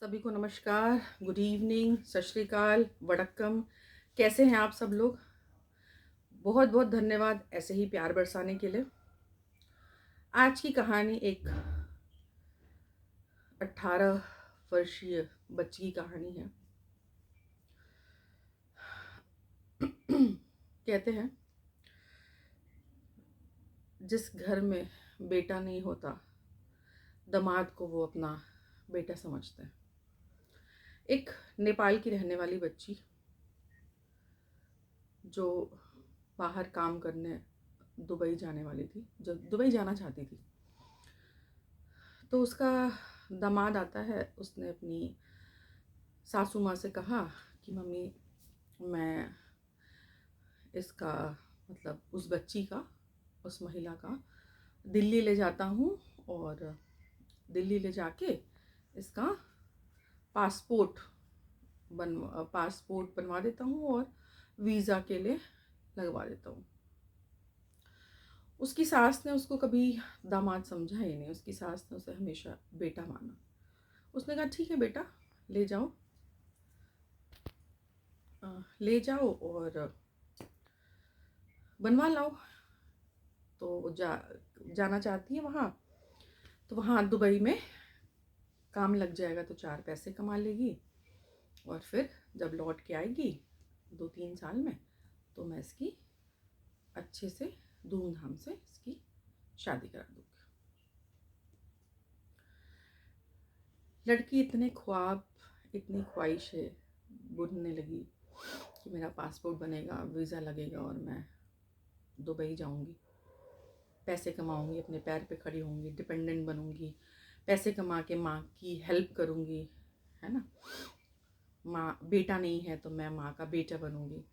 सभी को नमस्कार, गुड इवनिंग, सत श्री अकाल, वड़क्कम। कैसे हैं आप सब लोग? बहुत बहुत धन्यवाद ऐसे ही प्यार बरसाने के लिए। आज की कहानी एक 18 वर्षीय बच्ची की कहानी है। कहते हैं जिस घर में बेटा नहीं होता, दामाद को वो अपना बेटा समझते हैं। एक नेपाल की रहने वाली बच्ची जो बाहर काम करने दुबई जाने वाली थी, जो दुबई जाना चाहती थी, तो उसका दामाद आता है। उसने अपनी सासू माँ से कहा कि मम्मी, मैं इसका मतलब उस बच्ची का, उस महिला का दिल्ली ले जाता हूँ और दिल्ली ले जाके इसका पासपोर्ट बनवा देता हूँ और वीज़ा के लिए लगवा देता हूँ। उसकी सास ने उसको कभी दामाद समझा ही नहीं। उसकी सास ने उसे हमेशा बेटा माना। उसने कहा ठीक है बेटा, ले जाओ, ले जाओ और बनवा लाओ। तो जाना चाहती है वहाँ, तो वहाँ दुबई में काम लग जाएगा तो 4 पैसे कमा लेगी और फिर जब लौट के आएगी 2-3 साल में, तो मैं इसकी अच्छे से धूमधाम से इसकी शादी करा दूँगी। लड़की इतने ख्वाब, इतनी ख्वाहिशें बुनने लगी कि मेरा पासपोर्ट बनेगा, वीज़ा लगेगा और मैं दुबई जाऊँगी, पैसे कमाऊँगी, अपने पैर पे खड़ी होंगी, डिपेंडेंट बनूँगी, पैसे कमा के माँ की हेल्प करूँगी, है ना। माँ बेटा नहीं है तो मैं माँ का बेटा बनूँगी।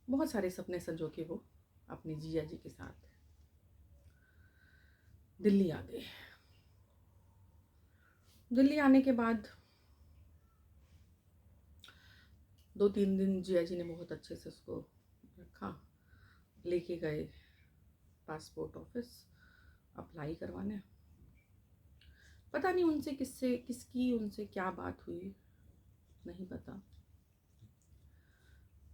बहुत सारे सपने संजो के वो अपने जीजा जी के साथ दिल्ली आ गए। दिल्ली आने के बाद 2-3 दिन जिया जी ने बहुत अच्छे से उसको रखा। लेके गए पासपोर्ट ऑफिस अप्लाई करवाने। पता नहीं उनसे किसकी उनसे क्या बात हुई, नहीं पता।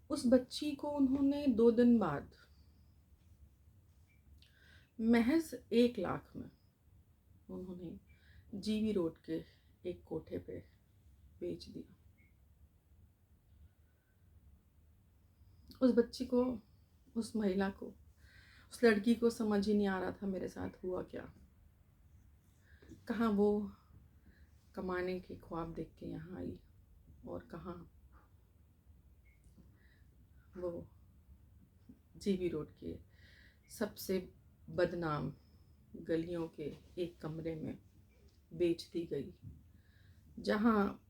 उस बच्ची को उन्होंने 2 दिन बाद महज 1 लाख में उन्होंने जीवी रोड के एक कोठे पे बेच दिया। उस बच्ची को, उस महिला को, उस लड़की को समझ ही नहीं आ रहा था मेरे साथ हुआ क्या। कहाँ वो कमाने के ख्वाब देख के यहाँ आई और कहाँ वो जीवी रोड के सबसे बदनाम गलियों के एक कमरे में बेच दी गई, जहाँ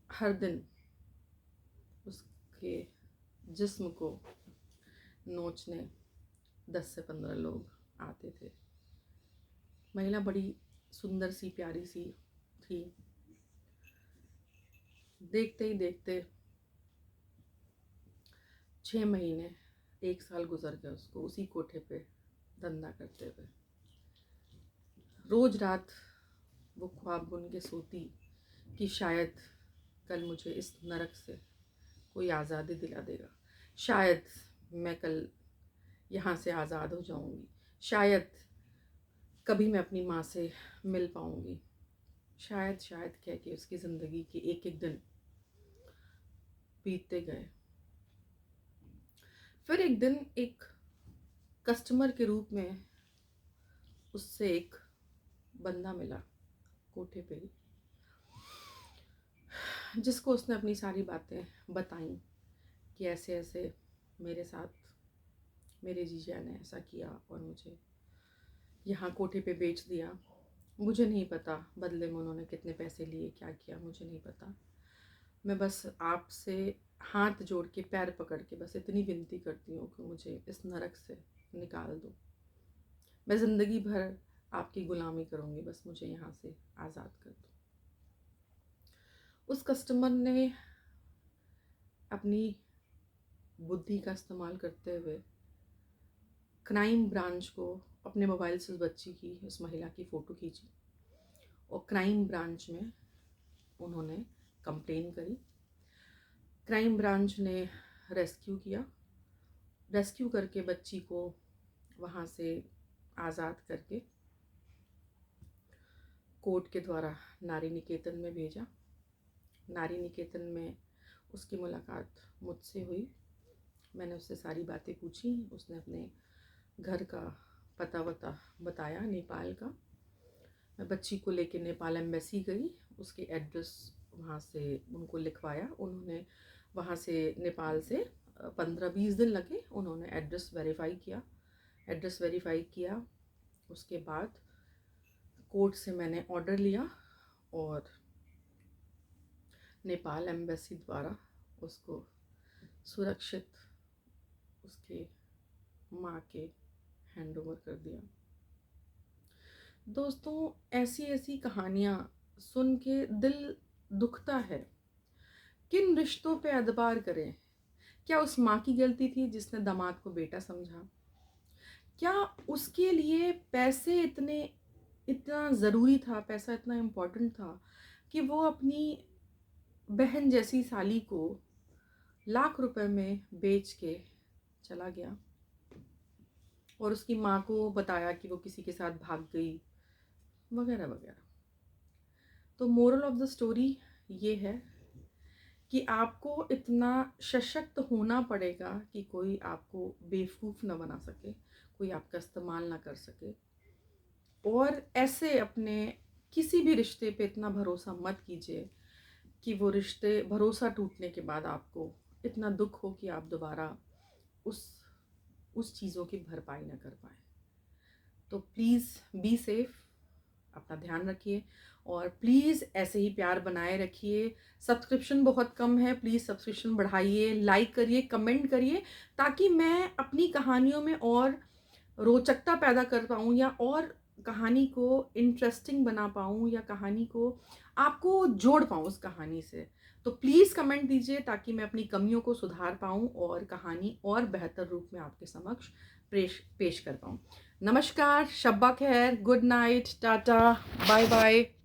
हर दिन उसके जिस्म को नोचने 10 से 15 लोग आते थे। महिला बड़ी सुंदर सी, प्यारी सी थी। देखते ही देखते 6 महीने, 1 साल गुजर गया उसको उसी कोठे पे धंधा करते हुए। रोज रात वो ख्वाब बुन के सोती कि शायद कल मुझे इस नरक से कोई आज़ादी दिला देगा, शायद मैं कल यहाँ से आज़ाद हो जाऊँगी, शायद कभी मैं अपनी माँ से मिल पाऊँगी, शायद शायद कह के उसकी ज़िंदगी के एक एक दिन बीतते गए। फिर एक दिन एक कस्टमर के रूप में उससे एक बंदा मिला कोठे पे ही, जिसको उसने अपनी सारी बातें बताई कि ऐसे ऐसे मेरे साथ मेरे जीजा ने ऐसा किया और मुझे यहाँ कोठे पे बेच दिया। मुझे नहीं पता बदले में उन्होंने कितने पैसे लिए, क्या किया, मुझे नहीं पता। मैं बस आपसे हाथ जोड़ के पैर पकड़ के बस इतनी विनती करती हूँ कि मुझे इस नरक से निकाल दो। मैं ज़िंदगी भर आपकी गुलामी करूँगी, बस मुझे यहाँ से आज़ाद कर दो। उस कस्टमर ने अपनी बुद्धि का इस्तेमाल करते हुए क्राइम ब्रांच को अपने मोबाइल से उस बच्ची की, उस महिला की फ़ोटो खींची और क्राइम ब्रांच में उन्होंने कंप्लेन करी। क्राइम ब्रांच ने रेस्क्यू किया। रेस्क्यू करके बच्ची को वहाँ से आज़ाद करके कोर्ट के द्वारा नारी निकेतन में भेजा। नारी निकेतन में उसकी मुलाकात मुझसे हुई। मैंने उससे सारी बातें पूछी। उसने अपने घर का पता वता बताया, नेपाल का। मैं बच्ची को लेकर नेपाल एम्बेसी गई। उसके एड्रेस वहाँ से उनको लिखवाया। उन्होंने वहाँ से नेपाल से 15-20 दिन लगे। उन्होंने एड्रेस वेरीफाई किया। उसके बाद कोर्ट से मैंने ऑर्डर लिया और नेपाल एम्बेसी द्वारा उसको सुरक्षित उसके माँ के हैंड ओवर कर दिया। दोस्तों, ऐसी ऐसी कहानियाँ सुन के दिल दुखता है। किन रिश्तों पे एतबार करें? क्या उस माँ की गलती थी जिसने दामाद को बेटा समझा? क्या उसके लिए पैसे इतना ज़रूरी था, पैसा इतना इम्पोर्टेंट था कि वो अपनी बहन जैसी साली को लाख रुपए में बेच के चला गया और उसकी माँ को बताया कि वो किसी के साथ भाग गई, वगैरह वगैरह। तो मोरल ऑफ द स्टोरी ये है कि आपको इतना सशक्त होना पड़ेगा कि कोई आपको बेवकूफ़ ना बना सके, कोई आपका इस्तेमाल ना कर सके। और ऐसे अपने किसी भी रिश्ते पे इतना भरोसा मत कीजिए कि वो रिश्ते भरोसा टूटने के बाद आपको इतना दुख हो कि आप दोबारा उस चीज़ों की भरपाई ना कर पाए। तो प्लीज़ बी सेफ, अपना ध्यान रखिए और प्लीज़ ऐसे ही प्यार बनाए रखिए। सब्सक्रिप्शन बहुत कम है, प्लीज़ सब्सक्रिप्शन बढ़ाइए, लाइक करिए, कमेंट करिए, ताकि मैं अपनी कहानियों में और रोचकता पैदा कर पाऊँ या और कहानी को इंटरेस्टिंग बना पाऊँ या कहानी को आपको जोड़ पाऊँ उस कहानी से। तो प्लीज़ कमेंट दीजिए ताकि मैं अपनी कमियों को सुधार पाऊँ और कहानी और बेहतर रूप में आपके समक्ष पेश कर पाऊँ। नमस्कार, शब्बा खैर, good night, tata, bye bye.